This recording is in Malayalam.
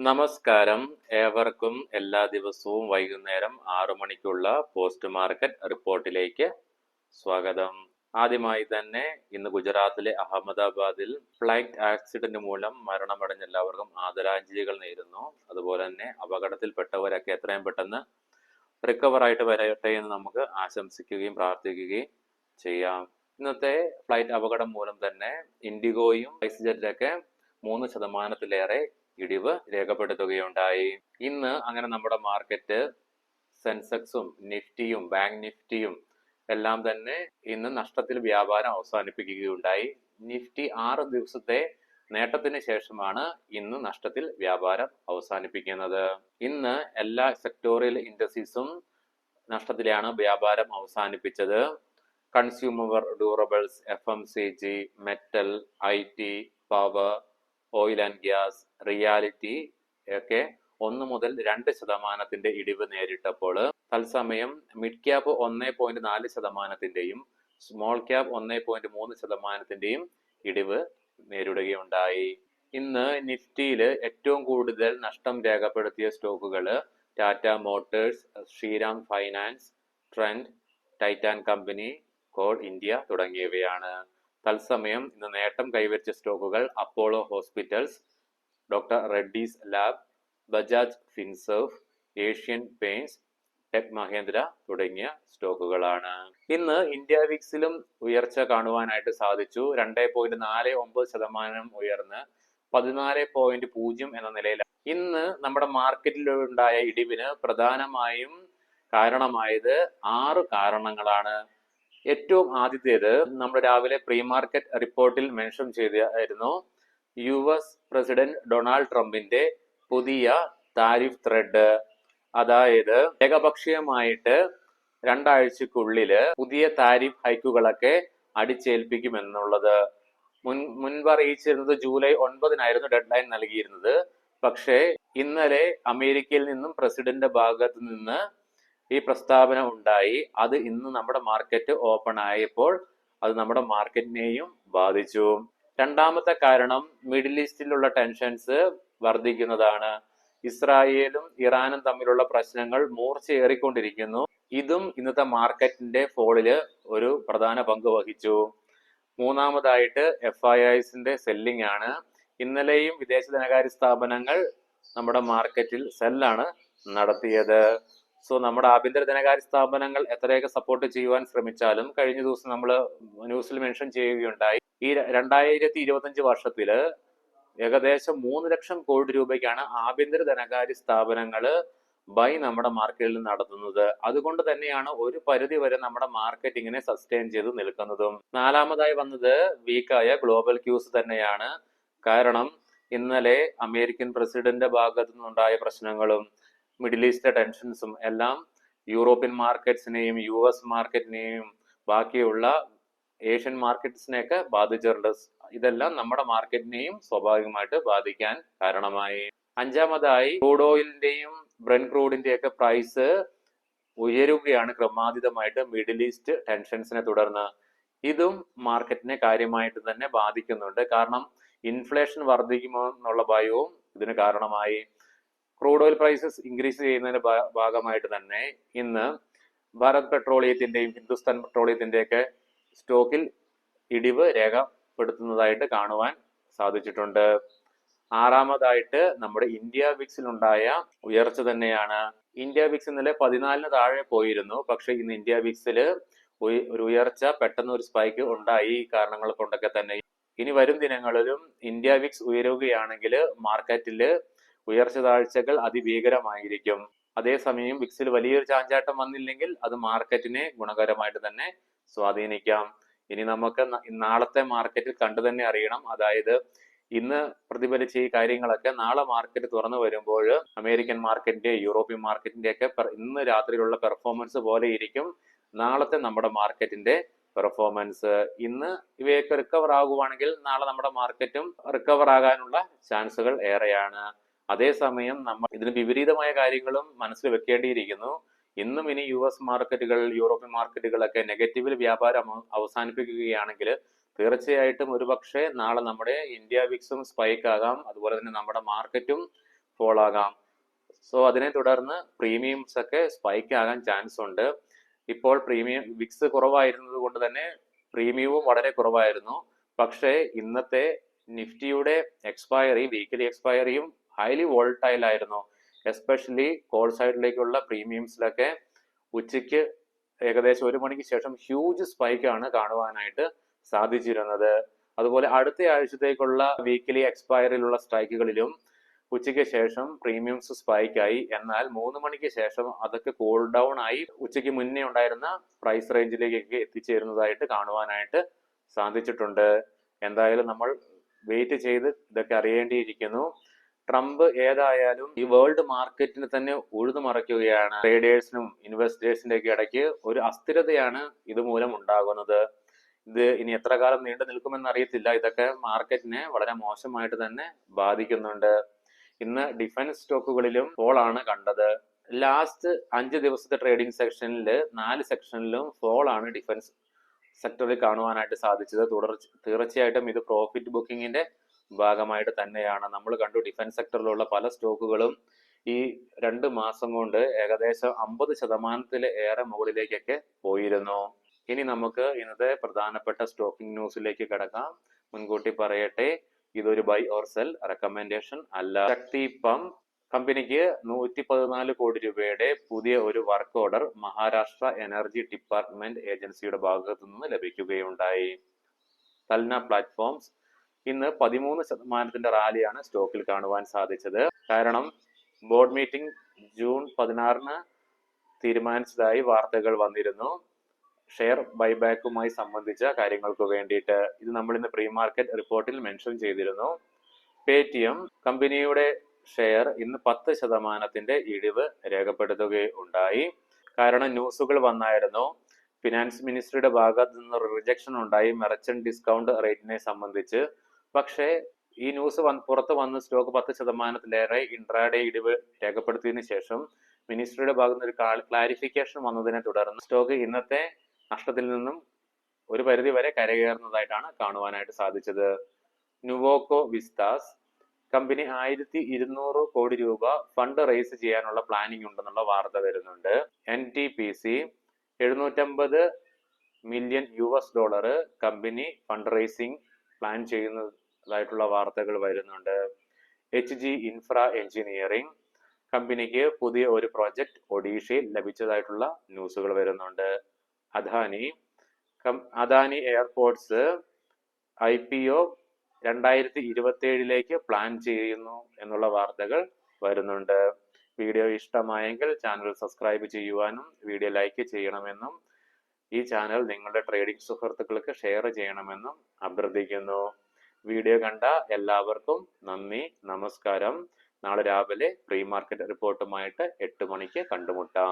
നമസ്കാരം. ഏവർക്കും എല്ലാ ദിവസവും വൈകുന്നേരം 6 മണിക്കുള്ള പോസ്റ്റ് മാർക്കറ്റ് റിപ്പോർട്ടിലേക്ക് സ്വാഗതം. ആദ്യമായി തന്നെ ഇന്ന് ഗുജറാത്തിലെ അഹമ്മദാബാദിൽ ഫ്ലൈറ്റ് ആക്സിഡന്റ് മൂലം മരണമടഞ്ഞ എല്ലാവർക്കും ആദരാഞ്ജലികൾ നേരുന്നു. അതുപോലെ തന്നെ അപകടത്തിൽപ്പെട്ടവരൊക്കെ എത്രയും പെട്ടെന്ന് റിക്കവർ ആയിട്ട് വരട്ടെ എന്ന് നമുക്ക് ആശംസിക്കുകയും പ്രാർത്ഥിക്കുകയും ചെയ്യാം. ഇന്നത്തെ ഫ്ലൈറ്റ് അപകടം മൂലം തന്നെ ഇൻഡിഗോയും സ്പൈസ് ജെറ്റിലൊക്കെ 3% ഇടിവ് രേഖപ്പെടുത്തുകയുണ്ടായി. ഇന്ന് അങ്ങനെ നമ്മുടെ മാർക്കറ്റ് സെൻസെക്സും നിഫ്റ്റിയും ബാങ്ക് നിഫ്റ്റിയും എല്ലാം തന്നെ ഇന്ന് നഷ്ടത്തിൽ വ്യാപാരം അവസാനിപ്പിക്കുകയുണ്ടായി. നിഫ്റ്റി 6 ദിവസത്തെ നേട്ടത്തിന് ശേഷമാണ് ഇന്ന് നഷ്ടത്തിൽ വ്യാപാരം അവസാനിപ്പിക്കുന്നത്. ഇന്ന് എല്ലാ സെക്ടോറിയൽ ഇൻഡസ്ട്രീസും നഷ്ടത്തിലാണ് വ്യാപാരം അവസാനിപ്പിച്ചത്. Consumer durables, FMCG, metal, IT, power, oil and gas, reality ഒക്കെ 1 മുതൽ 2% ഇടിവ് നേരിട്ടപ്പോൾ തത്സമയം മിഡ് ക്യാപ്പ് 1.4%, സ്മോൾ ക്യാപ്പ് 1.3% ഇടിവ് നേരിടുകയുണ്ടായി. ഇന്ന് നിഫ്റ്റിയിൽ ഏറ്റവും കൂടുതൽ നഷ്ടം രേഖപ്പെടുത്തിയ സ്റ്റോക്കുകൾ Tata Motors, Shriram Finance, Trent, Titan company, Coal India തുടങ്ങിയവയാണ്. തത്സമയം ഇന്ന് നേട്ടം കൈവരിച്ച സ്റ്റോക്കുകൾ Apollo Hospitals, doctor Reddy's lab, Bajaj Finserv, Asian Paints, Tech Mahindra തുടങ്ങിയ സ്റ്റോക്കുകളാണ്. ഇന്ന് ഇന്ത്യ വിക്സിലും ഉയർച്ച കാണുവാനായിട്ട് സാധിച്ചു. 2.49% ഉയർന്ന് 14.0 എന്ന നിലയിൽ. ഇന്ന് നമ്മുടെ മാർക്കറ്റിലുണ്ടായ ഇടിവിന് പ്രധാനമായും കാരണമായത് 6 കാരണങ്ങളാണ്. ഏറ്റവും ആദ്യത്തേത് നമ്മൾ രാവിലെ പ്രീ മാർക്കറ്റ് റിപ്പോർട്ടിൽ മെൻഷൻ ചെയ്തായിരുന്നു. US പ്രസിഡന്റ് ഡൊണാൾഡ് ട്രംപിന്റെ പുതിയ താരിഫ് ത്രെഡ്, അതായത് ഏകപക്ഷീയമായിട്ട് 2 ആഴ്ചക്കുള്ളില് പുതിയ താരിഫ് ഹൈക്കുകളൊക്കെ അടിച്ചേൽപ്പിക്കുമെന്നുള്ളത് മുൻപ് അറിയിച്ചിരുന്നത് ജൂലൈ 9 ഡെഡ് ലൈൻ നൽകിയിരുന്നത്. പക്ഷേ ഇന്നലെ അമേരിക്കയിൽ നിന്നും പ്രസിഡന്റിന്റെ ഭാഗത്ത് നിന്ന് ഈ പ്രസ്താവന ഉണ്ടായി. അത് ഇന്ന് നമ്മുടെ മാർക്കറ്റ് ഓപ്പൺ ആയപ്പോൾ അത് നമ്മുടെ മാർക്കറ്റിനെയും ബാധിച്ചു. രണ്ടാമത്തെ കാരണം മിഡിൽ ഈസ്റ്റിലുള്ള ടെൻഷൻസ് വർദ്ധിക്കുന്നതാണ്. ഇസ്രായേലും ഇറാനും തമ്മിലുള്ള പ്രശ്നങ്ങൾ മൂർച്ചയേറിക്കൊണ്ടിരിക്കുന്നു. ഇതും ഇന്നത്തെ മാർക്കറ്റിന്റെ ഫോളില് ഒരു പ്രധാന പങ്ക് വഹിച്ചു. മൂന്നാമതായിട്ട് FIIസിന്റെ സെല്ലിംഗ് ആണ്. ഇന്നലെയും വിദേശ ധനകാര്യ സ്ഥാപനങ്ങൾ നമ്മുടെ മാർക്കറ്റിൽ സെല്ലാണ് നടത്തിയത്. സോ നമ്മുടെ ആഭ്യന്തര ധനകാര്യ സ്ഥാപനങ്ങൾ എത്രയൊക്കെ സപ്പോർട്ട് ചെയ്യുവാൻ ശ്രമിച്ചാലും കഴിഞ്ഞ ദിവസം നമ്മൾ ന്യൂസിൽ മെൻഷൻ ചെയ്യുകയുണ്ടായി, ഈ 2025 വർഷത്തില് ഏകദേശം 3 ലക്ഷം കോടി രൂപയ്ക്കാണ് ആഭ്യന്തര ധനകാര്യ സ്ഥാപനങ്ങൾ ബൈ നമ്മുടെ മാർക്കറ്റിൽ നടത്തുന്നത്. അതുകൊണ്ട് തന്നെയാണ് ഒരു പരിധി വരെ നമ്മുടെ മാർക്കറ്റ് ഇങ്ങനെ സസ്റ്റെയിൻ ചെയ്ത് നിൽക്കുന്നതും. നാലാമതായി വന്നത് വീക്കായ ഗ്ലോബൽ ക്യൂസ് തന്നെയാണ്. കാരണം ഇന്നലെ അമേരിക്കൻ പ്രസിഡന്റിന്റെ ഭാഗത്തു നിന്നുണ്ടായ പ്രശ്നങ്ങളും മിഡിൽ ഈസ്റ്റ് ടെൻഷൻസും എല്ലാം യൂറോപ്യൻ മാർക്കറ്റ്സിനെയും US മാർക്കറ്റിനെയും ബാക്കിയുള്ള ഏഷ്യൻ മാർക്കറ്റ്സിനെയൊക്കെ ബാധിച്ചിട്ടുണ്ട്. ഇതെല്ലാം നമ്മുടെ മാർക്കറ്റിനെയും സ്വാഭാവികമായിട്ട് ബാധിക്കാൻ കാരണമായി. അഞ്ചാമതായി ക്രൂഡ് ഓയിലിന്റെയും ബ്രെന്റ് ക്രൂഡിന്റെയൊക്കെ പ്രൈസ് ഉയരുകയാണ് ക്രമാതീതമായിട്ട് മിഡിൽ ഈസ്റ്റ് ടെൻഷൻസിനെ തുടർന്ന്. ഇതും മാർക്കറ്റിനെ കാര്യമായിട്ട് തന്നെ ബാധിക്കുന്നുണ്ട്. കാരണം ഇൻഫ്ലേഷൻ വർദ്ധിക്കുമോ എന്നുള്ള ഭയവും ഇതിന് കാരണമായി. ക്രൂഡ് ഓയിൽ പ്രൈസസ് ഇൻക്രീസ് ചെയ്യുന്നതിന്റെ ഭാഗമായിട്ട് തന്നെ ഇന്ന് ഭാരത് പെട്രോളിയത്തിന്റെയും ഹിന്ദുസ്ഥാൻ പെട്രോളിയത്തിന്റെയൊക്കെ സ്റ്റോക്കിൽ ഇടിവ് രേഖപ്പെടുത്തുന്നതായിട്ട് കാണുവാൻ സാധിച്ചിട്ടുണ്ട്. ആറാമതായിട്ട് നമ്മുടെ ഇന്ത്യ വിക്സിലുണ്ടായ ഉയർച്ച തന്നെയാണ്. ഇന്ത്യ വിക്സ് ഇന്നലെ 14 താഴെ പോയിരുന്നു. പക്ഷെ ഇന്ന് ഇന്ത്യ വിക്സിൽ ഒരു ഉയർച്ച, പെട്ടെന്ന് ഒരു സ്പൈക്ക് ഉണ്ടായി. ഈ കാരണങ്ങൾ കൊണ്ടൊക്കെ തന്നെ ഇനി വരും ദിനങ്ങളിലും ഇന്ത്യ വിക്സ് ഉയരുകയാണെങ്കിൽ മാർക്കറ്റിൽ ഉയർച്ച താഴ്ചകൾ അതിഭീകരമായിരിക്കും. അതേസമയം വിക്സിൽ വലിയൊരു ചാഞ്ചാട്ടം വന്നില്ലെങ്കിൽ അത് മാർക്കറ്റിനെ ഗുണകരമായിട്ട് തന്നെ സ്വാധീനിക്കാം. ഇനി നമുക്ക് നാളത്തെ മാർക്കറ്റിൽ കണ്ടു തന്നെ അറിയണം. അതായത് ഇന്ന് പ്രതിഫലിച്ച ഈ കാര്യങ്ങളൊക്കെ നാളെ മാർക്കറ്റ് തുറന്നു വരുമ്പോൾ അമേരിക്കൻ മാർക്കറ്റിന്റെ, യൂറോപ്യൻ മാർക്കറ്റിന്റെ ഒക്കെ ഇന്ന് രാത്രിയിലുള്ള പെർഫോമൻസ് പോലെ ഇരിക്കും നാളത്തെ നമ്മുടെ മാർക്കറ്റിന്റെ പെർഫോമൻസ്. ഇന്ന് ഇവയൊക്കെ റിക്കവർ ആകുവാണെങ്കിൽ നാളെ നമ്മുടെ മാർക്കറ്റും റിക്കവർ ആകാനുള്ള ചാൻസുകൾ ഏറെയാണ്. അതേസമയം നമ്മൾ ഇതിന് വിപരീതമായ കാര്യങ്ങളും മനസ്സിൽ വെക്കേണ്ടിയിരിക്കുന്നു. ഇന്നും ഇനി US മാർക്കറ്റുകൾ, യൂറോപ്യൻ മാർക്കറ്റുകളൊക്കെ നെഗറ്റീവിൽ വ്യാപാരം അവസാനിപ്പിക്കുകയാണെങ്കിൽ തീർച്ചയായിട്ടും ഒരുപക്ഷെ നാളെ നമ്മുടെ ഇന്ത്യ വിക്സും സ്പൈക്ക് ആകാം. അതുപോലെ തന്നെ നമ്മുടെ മാർക്കറ്റും ഫോൾ ആകാം. സോ അതിനെ തുടർന്ന് പ്രീമിയംസ് ഒക്കെ സ്പൈക്ക് ആകാൻ ചാൻസ് ഉണ്ട്. ഇപ്പോൾ പ്രീമിയം വിക്സ് കുറവായിരുന്നത് കൊണ്ട് തന്നെ പ്രീമിയവും വളരെ കുറവായിരുന്നു. പക്ഷേ ഇന്നത്തെ നിഫ്റ്റിയുടെ എക്സ്പയറി, വീക്കിലി എക്സ്പയറിയും ഹൈലി വോൾട്ടൈൽ ആയിരുന്നു. എസ്പെഷ്യലി കോൾ സൈഡിലേക്കുള്ള പ്രീമിയംസിലൊക്കെ ഉച്ചയ്ക്ക് ഏകദേശം 1 മണിക്ക് ശേഷം ഹ്യൂജ് സ്പൈക്കാണ് കാണുവാനായിട്ട് സാധിച്ചിരുന്നത്. അതുപോലെ അടുത്ത ആഴ്ചത്തേക്കുള്ള വീക്കിലി എക്സ്പയറിലുള്ള സ്ട്രൈക്കുകളിലും ഉച്ചയ്ക്ക് ശേഷം പ്രീമിയംസ് സ്പൈക്കായി. എന്നാൽ 3 മണിക്ക് ശേഷം അതൊക്കെ കൂൾ ഡൗൺ ആയി ഉച്ചയ്ക്ക് മുന്നേ ഉണ്ടായിരുന്ന പ്രൈസ് റേഞ്ചിലേക്കൊക്കെ എത്തിച്ചേരുന്നതായിട്ട് കാണുവാനായിട്ട് സാധിച്ചിട്ടുണ്ട്. എന്തായാലും നമ്മൾ വെയിറ്റ് ചെയ്ത് ഇതൊക്കെ അറിയേണ്ടിയിരിക്കുന്നു. ട്രംപ് ഏതായാലും ഈ വേൾഡ് മാർക്കറ്റിന് തന്നെ ഉഴുതുമറിക്കുകയാണ്. ട്രേഡേഴ്സിനും ഇൻവെസ്റ്റേഴ്സിന്റെ ഒക്കെ ഇടയ്ക്ക് ഒരു അസ്ഥിരതയാണ് ഇതുമൂലം ഉണ്ടാകുന്നത്. ഇത് ഇനി എത്ര കാലം നീണ്ടു നിൽക്കുമെന്ന് അറിയത്തില്ല. ഇതൊക്കെ മാർക്കറ്റിനെ വളരെ മോശമായിട്ട് തന്നെ ബാധിക്കുന്നുണ്ട്. ഇന്ന് ഡിഫൻസ് സ്റ്റോക്കുകളിലും ഫോൾ ആണ് കണ്ടത്. ലാസ്റ്റ് 5 ദിവസത്തെ ട്രേഡിംഗ് സെക്ഷനിൽ 4 സെക്ഷനിലും ഫോൾ ആണ് ഡിഫൻസ് സെക്ടറിൽ കാണുവാനായിട്ട് സാധിച്ചത്. തീർച്ചയായിട്ടും ഇത് പ്രോഫിറ്റ് ബുക്കിങ്ങിന്റെ ഭാഗമായിട്ട് തന്നെയാണ്. നമ്മൾ കണ്ടു ഡിഫൻസ് സെക്ടറിലുള്ള പല സ്റ്റോക്കുകളും ഈ 2 മാസം കൊണ്ട് ഏകദേശം 50% മുകളിലേക്കൊക്കെ പോയിരുന്നു. ഇനി നമുക്ക് ഇന്നത്തെ പ്രധാനപ്പെട്ട സ്റ്റോക്കിംഗ് ന്യൂസിലേക്ക് കിടക്കാം. മുൻകൂട്ടി പറയട്ടെ, ഇതൊരു ബൈ ഓർ സെൽ റെക്കമെൻഡേഷൻ അല്ല. ശക്തി പമ്പ് കമ്പനിക്ക് 114 കോടി രൂപയുടെ പുതിയ ഒരു work order Maharashtra energy department ഏജൻസിയുടെ ഭാഗത്തു നിന്ന് ലഭിക്കുകയുണ്ടായി. തൽന പ്ലാറ്റ്ഫോംസ് ഇന്ന് 13% റാലിയാണ് സ്റ്റോക്കിൽ കാണുവാൻ സാധിച്ചത്. കാരണം ബോർഡ് മീറ്റിംഗ് ജൂൺ 16 തീരുമാനിച്ചതായി വാർത്തകൾ വന്നിരുന്നു, ഷെയർ ബൈബാക്കുമായി സംബന്ധിച്ച കാര്യങ്ങൾക്ക് വേണ്ടിയിട്ട്. ഇത് നമ്മൾ ഇന്ന് പ്രീ മാർക്കറ്റ് റിപ്പോർട്ടിൽ മെൻഷൻ ചെയ്തിരുന്നു. പേടിഎം കമ്പനിയുടെ ഷെയർ ഇന്ന് 10% ഇടിവ് രേഖപ്പെടുത്തുകയുണ്ടായി. കാരണം ന്യൂസുകൾ വന്നായിരുന്നു, ഫിനാൻസ് മിനിസ്ട്രിയുടെ ഭാഗത്ത് നിന്ന് റിജക്ഷൻ ഉണ്ടായി മെർച്ചന്റ് ഡിസ്കൗണ്ട് റേറ്റിനെ സംബന്ധിച്ച്. പക്ഷേ ഈ ന്യൂസ് പുറത്ത് വന്ന് സ്റ്റോക്ക് 10%-ലേറെ ഇൻട്രാഡേ ഇടിവ് രേഖപ്പെടുത്തിയതിനു ശേഷം മിനിസ്ട്രിയുടെ ഭാഗത്ത് നിന്ന് ഒരു ക്ലാരിഫിക്കേഷൻ വന്നതിനെ തുടർന്ന് സ്റ്റോക്ക് ഇന്നത്തെ നഷ്ടത്തിൽ നിന്നും ഒരു പരിധി വരെ കരകയറുന്നതായിട്ടാണ് കാണുവാനായിട്ട് സാധിച്ചത്. നുവോക്കോ വിസ്താസ് കമ്പനി 1200 കോടി രൂപ ഫണ്ട് റേസ് ചെയ്യാനുള്ള പ്ലാനിംഗ് ഉണ്ടെന്നുള്ള വാർത്ത വരുന്നുണ്ട്. NTPC $750 million company fund raising plan ചെയ്യുന്നതായിട്ടുള്ള വാർത്തകൾ വരുന്നുണ്ട്. HG ഇൻഫ്ര എഞ്ചിനീയറിംഗ് കമ്പനിക്ക് പുതിയ ഒരു പ്രോജക്റ്റ് ഒഡീഷയിൽ ലഭിച്ചതായിട്ടുള്ള ന്യൂസുകൾ വരുന്നുണ്ട്. അദാനി എയർപോർട്ട്സ് IPO 2027 പ്ലാൻ ചെയ്യുന്നു എന്നുള്ള വാർത്തകൾ വരുന്നുണ്ട്. വീഡിയോ ഇഷ്ടമായെങ്കിൽ ചാനൽ സബ്സ്ക്രൈബ് ചെയ്യുവാനും വീഡിയോ ലൈക്ക് ചെയ്യണമെന്നും ഈ ചാനൽ നിങ്ങളുടെ ട്രേഡിംഗ് സുഹൃത്തുക്കൾക്ക് ഷെയർ ചെയ്യണമെന്നും അഭ്യർത്ഥിക്കുന്നു. വീഡിയോ കണ്ട എല്ലാവർക്കും നന്ദി, നമസ്കാരം. നാളെ രാവിലെ പ്രീ മാർക്കറ്റ് റിപ്പോർട്ടുമായിട്ട് 8 മണിക്ക് കണ്ടുമുട്ടാം.